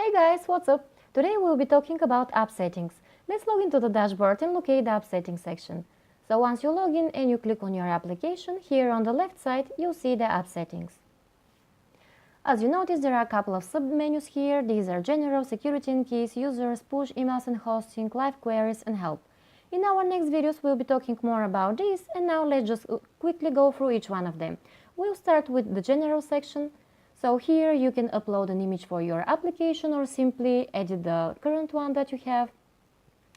Hey guys, what's up? Today we'll be talking about app settings. Let's log into the dashboard and locate the app settings section. So once you log in and you click on your application, here on the left side you'll see the app settings. As you notice, there are a couple of sub-menus here. These are general, security and keys, users, push, emails and hosting, live queries and help. In our next videos we'll be talking more about these, and now let's just quickly go through each one of them. We'll start with the general section. So here you can upload an image for your application or simply edit the current one that you have.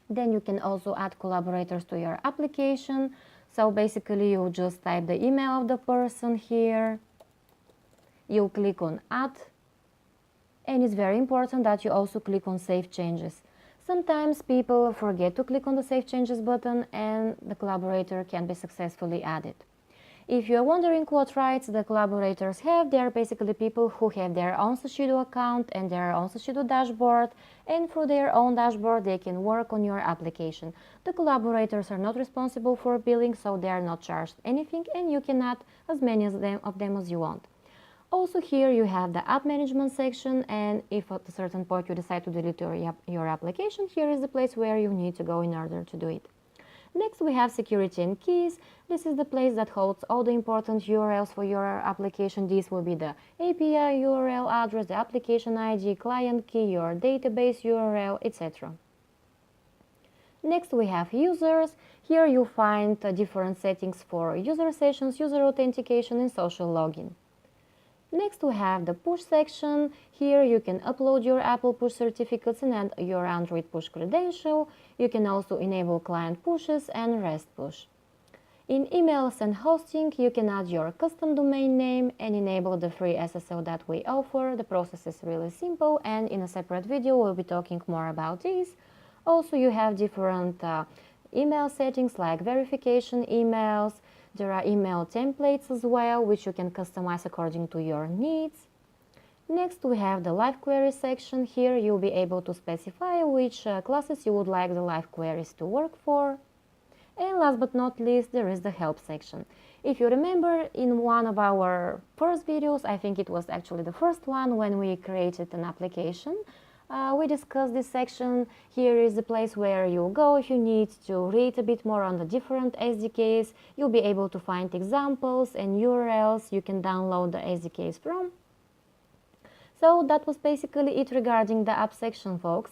Then you can also add collaborators to your application. So basically you just type the email of the person here. You click on add. And it's very important that you also click on save changes. Sometimes people forget to click on the save changes button and the collaborator can be successfully added. If you're wondering what rights the collaborators have, they are basically people who have their own SashiDo account and their own SashiDo dashboard, and through their own dashboard they can work on your application. The collaborators are not responsible for billing, so they are not charged anything, and you can add as many of them as you want. Also here you have the app management section, and if at a certain point you decide to delete your application, here is the place where you need to go in order to do it. Next we have security and keys. This is the place that holds all the important URLs for your application. These will be the API URL address, the application ID, client key, your database URL, etc. Next we have users. Here you find different settings for user sessions, user authentication and social login. Next we have the push section. Here you can upload your Apple push certificates and add your Android push credential. You can also enable client pushes and REST push. In emails and hosting, you can add your custom domain name and enable the free SSL that we offer. The process is really simple, and in a separate video we'll be talking more about these. Also you have different email settings like verification emails. There are email templates as well, which you can customize according to your needs. Next we have the live query section. Here you'll be able to specify which classes you would like the live queries to work for. And last but not least, there is the help section. If you remember, in one of our first videos, I think it was actually the first one when we created an application, we discussed this section. Here is the place where you go if you need to read a bit more on the different SDKs. You'll be able to find examples and URLs you can download the SDKs from. So that was basically it regarding the app section, folks.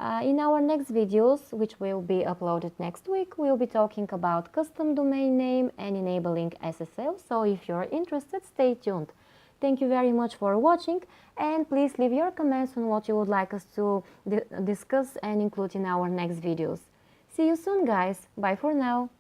In our next videos, which will be uploaded next week, we'll be talking about custom domain name and enabling SSL. So if you're interested, stay tuned. Thank you very much for watching, and please leave your comments on what you would like us to discuss and include in our next videos. See you soon, guys. Bye for now.